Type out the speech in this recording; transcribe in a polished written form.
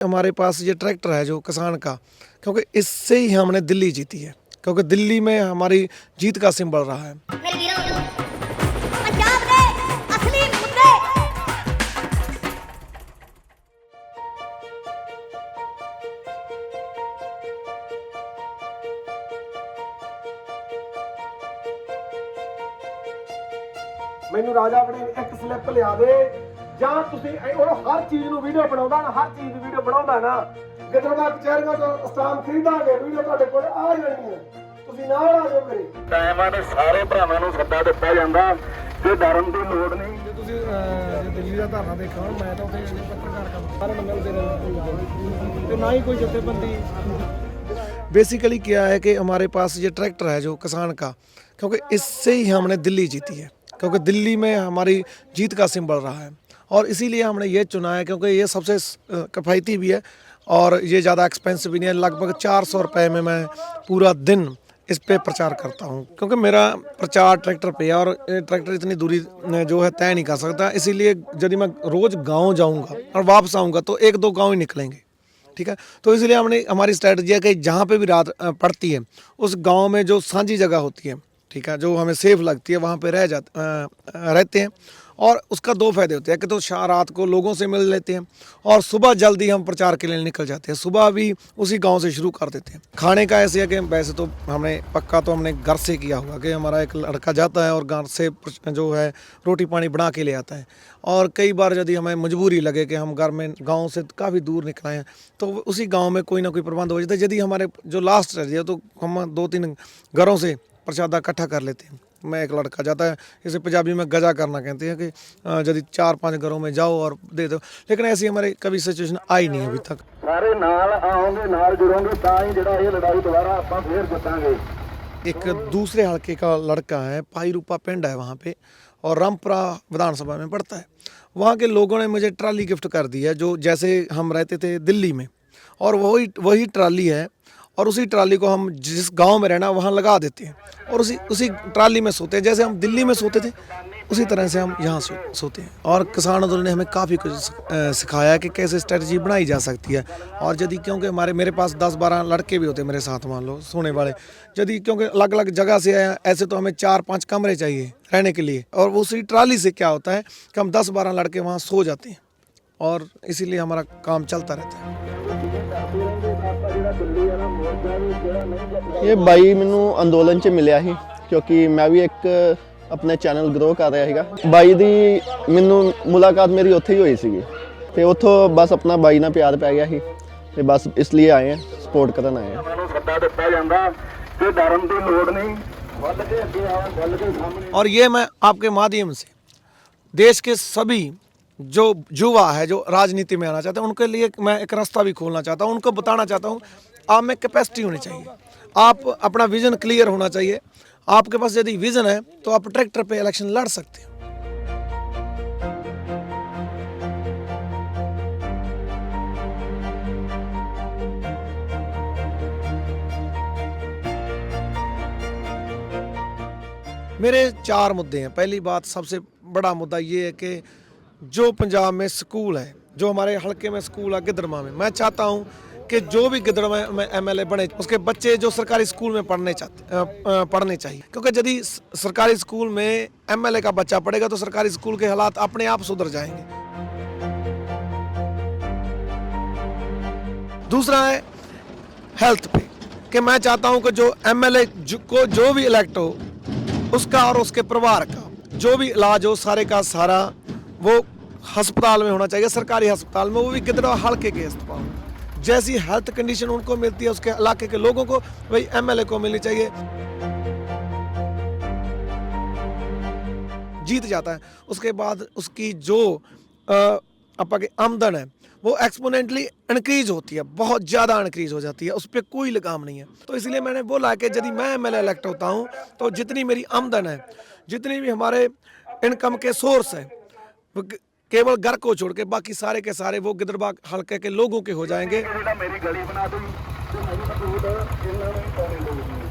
हमारे पास ये ट्रैक्टर है जो किसान का, क्योंकि इससे ही हमने दिल्ली जीती है, क्योंकि दिल्ली में हमारी जीत का सिंबल रहा है। पंजाब के असली मुद्दे ਮੈਨੂੰ ਰਾਜਾ ਆਪਣੇ ਇੱਕ ਸਲਿੱਪ ਲਿਆ ਦੇ ਜਾਂ ਤੁਸੀਂ ਉਹ ਹਰ ਚੀਜ਼ ਨੂੰ ਵੀਡੀਓ ਬਣਾਉਂਦਾ ਨਾ, ਹਰ ਚੀਜ਼ ਦੀ ਵੀਡੀਓ ਬਣਾਉਂਦਾ ਨਾ, ਗਿੱਦੜਵਾ ਕਚਹਿਰੀਆਂ ਤੋਂ ਸਟਾਮ ਖਰੀਦਾਂਗੇ, ਵੀਡੀਓ ਤੁਹਾਡੇ ਕੋਲ ਆ ਜਾਣੀ ਹੈ, ਤੁਸੀਂ ਨਾਲ ਆ ਜਾਓ ਮੇਰੇ ਟਾਈਮਾਂ ਦੇ ਸਾਰੇ ਭਰਾਵਾਂ ਨੂੰ ਸੱਦਾ ਦਿੱਤਾ ਜਾਂਦਾ ਤੇ ਡਰਨ ਦੀ ਲੋੜ ਨਹੀਂ। ਜੇ ਤੁਸੀਂ ਜੇ ਦਿੱਲੀ ਦਾ ਧਰਨਾ ਦੇਖਾਂ, ਮੈਂ ਤਾਂ ਉੱਥੇ ਪੱਤਰਕਾਰ ਕੰਮ ਸਾਰਿਆਂ ਨੂੰ ਮਿਲਦੇ ਰਹੇ ਤੇ ना ही कोई जथेबंदी। बेसिकली क्या है कि हमारे पास ये ट्रैक्टर है जो किसान का, क्योंकि इससे ही हमने दिल्ली जीती है, क्योंकि दिल्ली में हमारी जीत का सिंबल रहा है और इसीलिए हमने ये चुना है, क्योंकि ये सबसे किफ़ायती भी है और ये ज़्यादा एक्सपेंसिव भी नहीं है। लगभग 400 रुपये में मैं पूरा दिन इस पे प्रचार करता हूँ, क्योंकि मेरा प्रचार ट्रैक्टर पे है और ट्रैक्टर इतनी दूरी जो है तय नहीं कर सकता। इसीलिए यदि मैं रोज़ गांव जाऊँगा और वापस आऊँगा तो 1-2 गांव ही निकलेंगे, ठीक है। तो इसलिए हमने हमारी स्ट्रैटेजी है कि जहाँ पे भी रात पड़ती है उस गांव में जो साझी जगह होती है, ठीक है, जो हमें सेफ लगती है, वहाँ पे रहते हैं और उसका 2 फायदे होते हैं कि तो रात को लोगों से मिल लेते हैं और सुबह जल्दी हम प्रचार के लिए निकल जाते हैं। सुबह भी उसी गांव से शुरू कर देते हैं। खाने का ऐसे है कि वैसे तो हमने पक्का तो हमने घर से किया हुआ कि हमारा एक लड़का जाता है और घर से जो है रोटी पानी बना के ले आता है। और कई बार यदि हमें मजबूरी लगे कि हम घर में गाँव से काफ़ी दूर निकले हैं तो उसी गाँव में कोई ना कोई प्रबंध हो जाता है। यदि हमारे जो लास्ट रह जाए तो हम 2-3 घरों से प्रसादा इकट्ठा कर लेते हैं। मैं एक लड़का जाता है, इसे पंजाबी में गजा करना कहते हैं, कि यदि 4-5 घरों में जाओ और दे दो, लेकिन ऐसी हमारे कभी सिचुएशन आई नहीं अभी तक। ਸਾਰੇ ਨਾਲ ਆਓਗੇ, ਨਾਲ जुड़ोगे, ਤਾਂ ਹੀ ਜਿਹੜਾ ਇਹ ਲੜਾਈ ਦੁਬਾਰਾ ਆਪਾਂ ਫੇਰ ਜਿੱਤਾਂਗੇ। एक दूसरे हल्के का लड़का है, पाई रूपा पिंड है वहाँ पे और रामपुरा विधानसभा में पड़ता है। वहाँ के लोगों ने मुझे ट्राली गिफ्ट कर दी है, जो जैसे हम रहते थे दिल्ली में, और वही ट्राली है और उसी ट्राली को हम जिस गांव में रहना वहाँ लगा देते हैं और उसी ट्राली में सोते हैं। जैसे हम दिल्ली में सोते थे उसी तरह से हम यहाँ सोते हैं। और किसान आंदोलन ने हमें काफ़ी कुछ सिखाया कि कैसे स्ट्रेटजी बनाई जा सकती है। और यदि क्योंकि मेरे पास 10-12 लड़के भी होते मेरे साथ, मान लो सोने वाले, यदि क्योंकि अलग अलग जगह से आए, ऐसे तो हमें 4-5 कमरे चाहिए रहने के लिए, और उसी ट्राली से क्या होता है कि हम 10-12 लड़के वहाँ सो जाते हैं और इसीलिए हमारा काम चलता रहता है। ਇਹ ਬਾਈ ਮੈਨੂੰ ਅੰਦੋਲਨ 'ਚ ਮਿਲਿਆ ਸੀ, ਕਿਉਂਕਿ ਮੈਂ ਵੀ ਇੱਕ ਆਪਣੇ ਚੈਨਲ ਗਰੋ ਕਰ ਰਿਹਾ ਸੀਗਾ। ਬਾਈ ਦੀ ਮੈਨੂੰ ਮੁਲਾਕਾਤ ਮੇਰੀ ਉੱਥੇ ਹੀ ਹੋਈ ਸੀਗੀ ਤੇ ਉੱਥੋਂ ਬਸ ਆਪਣਾ ਬਾਈ ਨਾਲ ਪਿਆਰ ਪੈ ਗਿਆ ਸੀ ਤੇ ਬਸ ਇਸ ਲਈ ਆਏ ਆ, ਸਪੋਰਟ ਕਰਨ ਆਏ ਆ। ਮੈਨੂੰ ਸੱਦਾ ਦਿੱਤਾ ਜਾਂਦਾ ਤੇ ਡਰਨ ਦੀ ਲੋੜ ਨਹੀਂ। ਵੱਲ ਕੇ ਅੱਗੇ ਆਓ, ਵੱਲ ਕੇ ਸਾਹਮਣੇ। और ये मैं आपके माध्यम से देश के सभी जो युवा है जो राजनीति में आना चाहते हैं उनके लिए मैं एक रास्ता भी खोलना चाहता हूँ। उनको बताना चाहता हूँ आप में कैपेसिटी होनी चाहिए, आप अपना विज़न क्लियर होना चाहिए। आपके पास यदि विज़न है तो आप ट्रैक्टर पे इलेक्शन लड़ सकते हैं। मेरे 4 मुद्दे हैं। पहली बात, सबसे बड़ा मुद्दा ये है कि जो पंजाब में स्कूल है, जो हमारे हलके में स्कूल है गिद्दड़वा में, मैं चाहता हूँ कि जो भी गिद्दड़वा में MLA बने उसके बच्चे जो सरकारी स्कूल में पढ़ने चाहिए, क्योंकि यदि सरकारी स्कूल में MLA का बच्चा पढ़ेगा तो सरकारी स्कूल के हालात अपने आप सुधर जाएंगे। दूसरा है हेल्थ पे, कि मैं चाहता हूँ कि जो MLA को जो भी इलेक्ट हो उसका और उसके परिवार का जो भी इलाज हो सारे का सारा वो अस्पताल में होना चाहिए, सरकारी अस्पताल में, वो भी गिद्दड़वा हल्के के अस्पताल में। जैसी हेल्थ कंडीशन उनको मिलती है उसके इलाके के लोगों को, वही MLA को मिलनी चाहिए। जीत जाता है उसके बाद उसकी जो आपा की आमदन है वो एक्सपोनेंटली इंक्रीज होती है, बहुत ज़्यादा इंक्रीज हो जाती है, उस पर कोई लगाम नहीं है। तो इसलिए मैंने बोला कि यदि मैं MLA इलेक्ट होता हूँ तो जितनी मेरी आमदन है, जितनी भी हमारे इनकम के सोर्स हैं, केवल घर को छोड़ के बाकी सारे के सारे वो गिद्दड़वा हल्के के लोगों के हो जाएंगे। मेरी गली बना दी तो मेरी सपोर्ट ਇਹਨਾਂ ਨੂੰ ਪਾਉਣੀ ਲੋੜ ਨਹੀਂ।